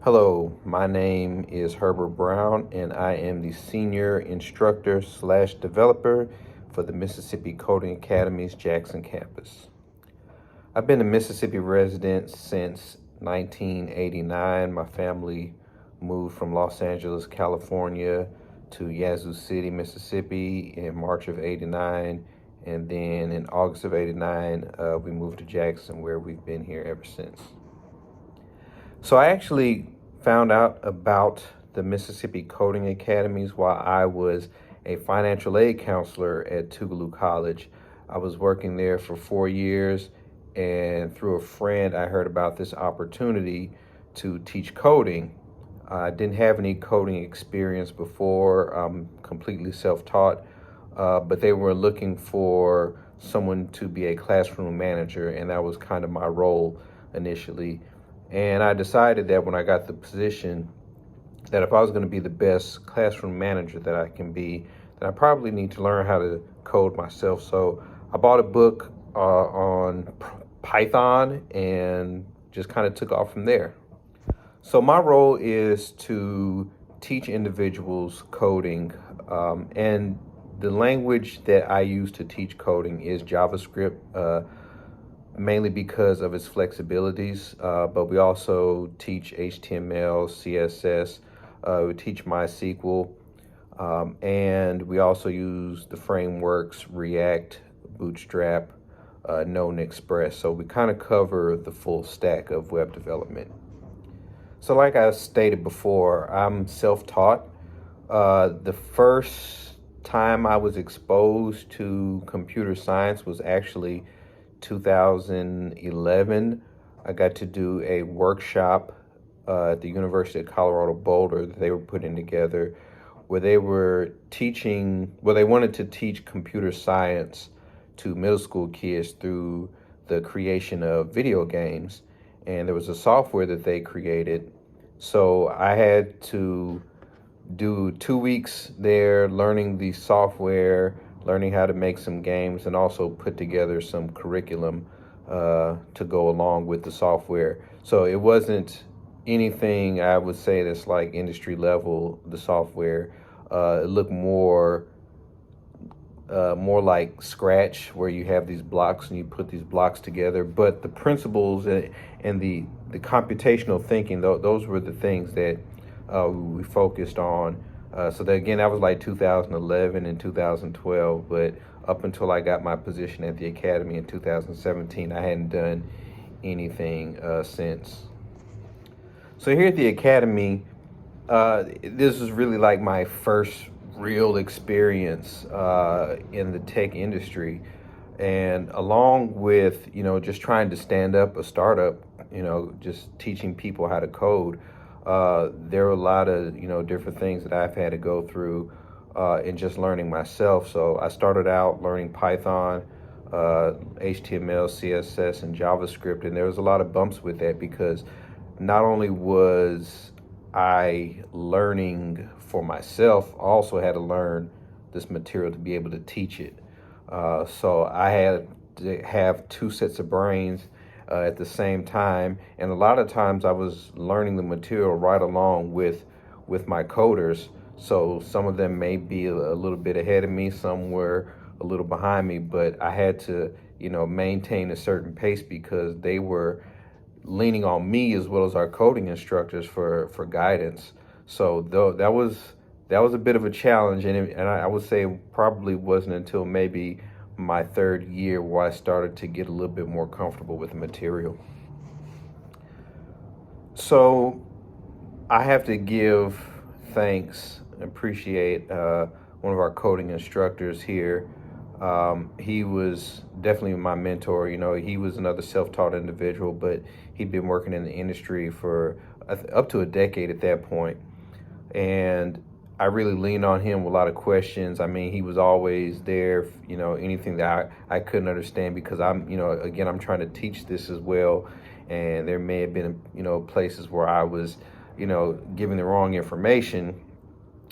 Hello, my name is Herbert Brown, and I am the senior instructor slash developer for the Mississippi Coding Academy's Jackson campus. I've been a Mississippi resident since 1989. My family moved from Los Angeles, California to Yazoo City, Mississippi in March of 89. And then in August of 89, we moved to Jackson, where we've been here ever since. So I actually found out about the Mississippi Coding Academies while I was a financial aid counselor at Tougaloo College. I was working there for 4 years, and through a friend, I heard about this opportunity to teach coding. I didn't have any coding experience before. I'm completely self-taught, but they were looking for someone to be a classroom manager, and that was kind of my role initially. And I decided that when I got the position, that if I was going to be the best classroom manager that I can be, then I probably need to learn how to code myself. So I bought a book on Python and just kind of took off from there. So my role is to teach individuals coding, and the language that I use to teach coding is JavaScript. Mainly because of its flexibilities, but we also teach HTML, CSS, we teach MySQL, and we also use the frameworks React, Bootstrap, Node and Express. So we kind of cover the full stack of web development. So like I stated before, I'm self-taught. The first time I was exposed to computer science was actually 2011. I got to do a workshop at the University of Colorado Boulder that they were putting together, where they were teaching, well, they wanted to teach computer science to middle school kids through the creation of video games. And there was a software that they created. So I had to do 2 weeks there learning the software, learning how to make some games, and also put together some curriculum to go along with the software. So it wasn't anything I would say that's like industry level, the software. It looked more like Scratch, where you have these blocks and you put these blocks together. But the principles and the computational thinking, those were the things that we focused on. So that, again, that was like 2011 and 2012, but up until I got my position at the academy in 2017, I hadn't done anything since. So here at the academy, this is really like my first real experience in the tech industry. And along with, just trying to stand up a startup, just teaching people how to code, there were a lot of, different things that I've had to go through in just learning myself. So I started out learning Python, HTML, CSS, and JavaScript, and there was a lot of bumps with that because not only was I learning for myself, I also had to learn this material to be able to teach it. So I had to have two sets of brains at the same time, and a lot of times I was learning the material right along with my coders. So some of them may be a little bit ahead of me, some were a little behind me, but I had to, maintain a certain pace because they were leaning on me as well as our coding instructors for guidance. So that was a bit of a challenge, and I would say probably wasn't until maybe my third year where I started to get a little bit more comfortable with the material. So I have to give thanks and appreciate one of our coding instructors here. He was definitely my mentor. He was another self-taught individual, but he'd been working in the industry for up to a decade at that point. And I really leaned on him with a lot of questions. I mean, he was always there, anything that I couldn't understand, because again, I'm trying to teach this as well. And there may have been, places where I was, giving the wrong information,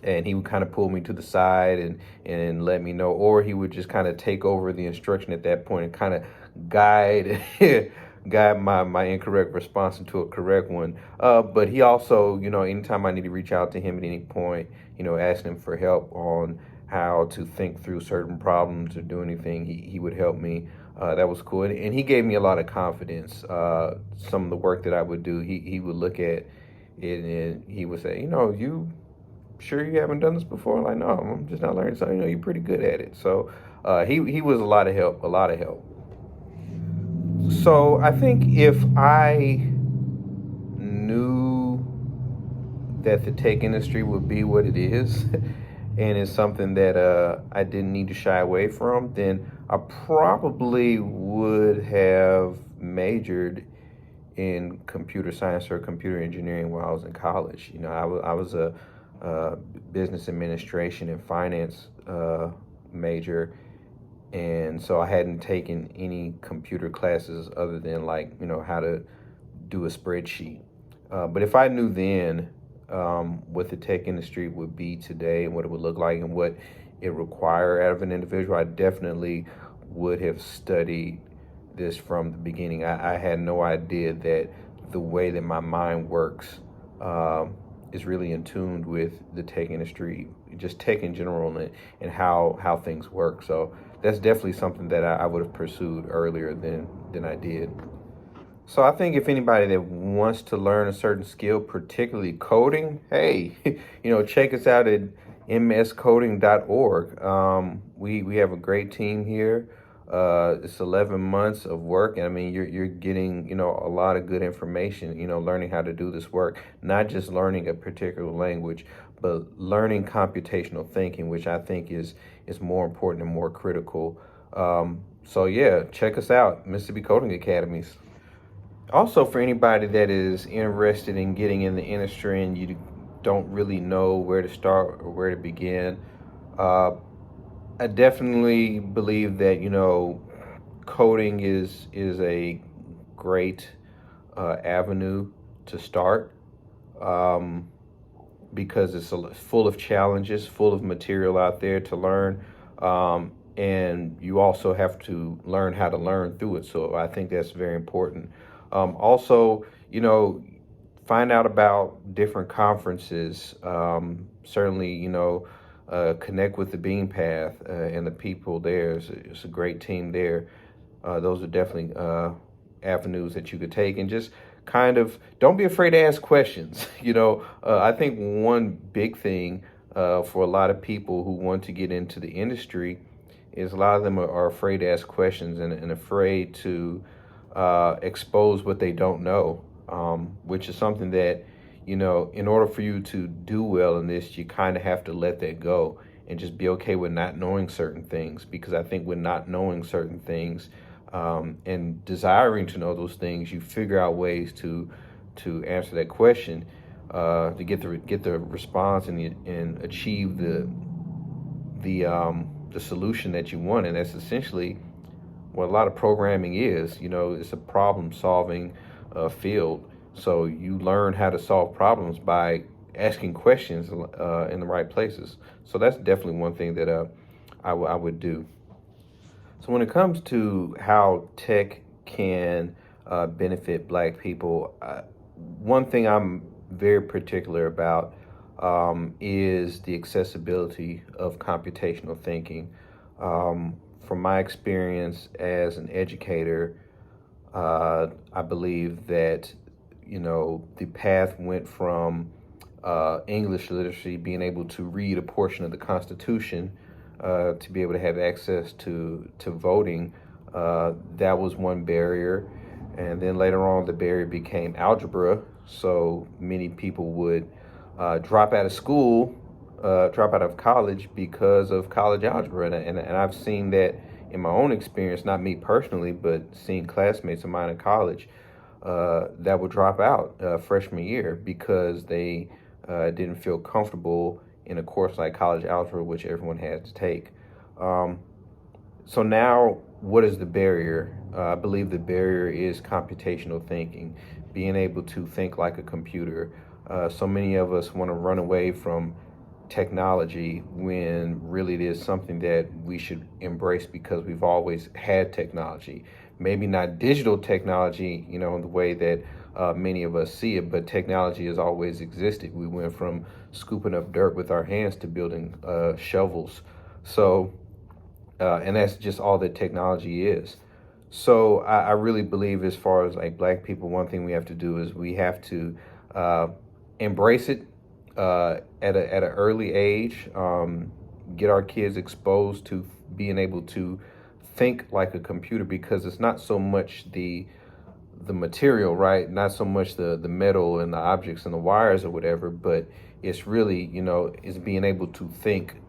and he would kind of pull me to the side and let me know, or he would just kind of take over the instruction at that point and kind of guide guide my incorrect response into a correct one. But he also, anytime I need to reach out to him at any point, asking him for help on how to think through certain problems or do anything, he would help me. That was cool. And he gave me a lot of confidence. Some of the work that I would do, he would look at it and he would say, you sure you haven't done this before? I'm like, no, I'm just not learning. So, you're pretty good at it. So he was a lot of help, a lot of help. So I think if I knew that the tech industry would be what it is, and it's something that I didn't need to shy away from, then I probably would have majored in computer science or computer engineering while I was in college. I was a business administration and finance major, and so I hadn't taken any computer classes other than how to do a spreadsheet. But if I knew then what the tech industry would be today and what it would look like and what it required out of an individual, I definitely would have studied this from the beginning. I had no idea that the way that my mind works is really in tune with the tech industry, just tech in general, and how things work. So that's definitely something that I would have pursued earlier than I did. So I think if anybody that wants to learn a certain skill, particularly coding, hey, check us out at mscoding.org. We have a great team here. It's 11 months of work, and I mean you're getting a lot of good information. Learning how to do this work, not just learning a particular language, but learning computational thinking, which I think is more important and more critical. So yeah, check us out, Mississippi Coding Academies. Also, for anybody that is interested in getting in the industry and you don't really know where to start or where to begin, I definitely believe that coding is a great avenue to start, because it's full of challenges, full of material out there to learn, and you also have to learn how to learn through it. So I think that's very important. Also, find out about different conferences. Certainly, connect with the Bean Path and the people there. It's a great team there. Those are definitely avenues that you could take, and just kind of don't be afraid to ask questions. I think one big thing for a lot of people who want to get into the industry is a lot of them are afraid to ask questions and afraid to expose what they don't know, which is something that, in order for you to do well in this, you kind of have to let that go and just be okay with not knowing certain things. Because I think with not knowing certain things and desiring to know those things, you figure out ways to answer that question, to get the response and achieve the solution that you want. And that's essentially what a lot of programming is. It's a problem solving field. So you learn how to solve problems by asking questions in the right places. So that's definitely one thing that I would do. So when it comes to how tech can benefit Black people, one thing I'm very particular about is the accessibility of computational thinking. From my experience as an educator, I believe that the path went from English literacy, being able to read a portion of the Constitution, to be able to have access to voting. That was one barrier. And then later on, the barrier became algebra. So many people would drop out of school, drop out of college because of college algebra. And I've seen that in my own experience, not me personally, but seeing classmates of mine in college that would drop out freshman year because they didn't feel comfortable in a course like college algebra, which everyone had to take. So now, what is the barrier? I believe the barrier is computational thinking, being able to think like a computer. So many of us want to run away from technology when really it is something that we should embrace because we've always had technology. maybe not digital technology, you know, in the way that many of us see it, but technology has always existed. We went from scooping up dirt with our hands to building shovels. So, and that's just all that technology is. So I really believe, as far as like black people, one thing we have to do is we have to uh, embrace it at an early age. Get our kids exposed to being able to think like a computer, because it's not so much the material, right? Not so much the metal and the objects and the wires or whatever, but it's really, you know, it's being able to think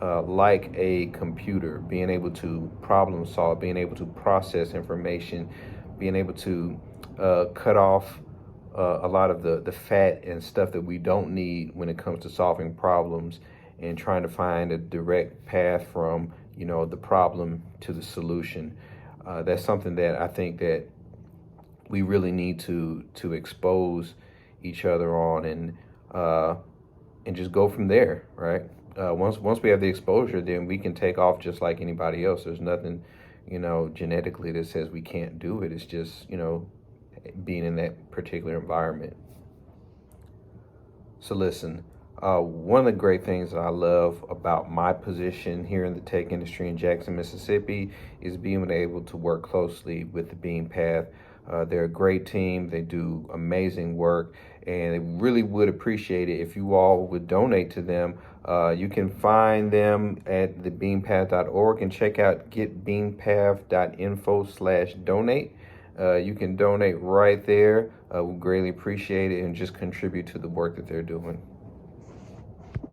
like a computer, being able to problem solve, being able to process information, being able to cut off a lot of the fat and stuff that we don't need when it comes to solving problems, and trying to find a direct path from, you know, the problem to the solution. That's something that I think that we really need to expose each other on, and just go from there, right? Once we have the exposure, then we can take off just like anybody else. There's nothing, you know, genetically that says we can't do it. It's just, you know, being in that particular environment. So listen, one of the great things that I love about my position here in the tech industry in Jackson, Mississippi, is being able to work closely with the Beam Path. They're a great team. They do amazing work, and I really would appreciate it if you all would donate to them. You can find them at thebeampath.org and check out getbeampath.info/donate. You can donate right there. We greatly appreciate it, and just contribute to the work that they're doing.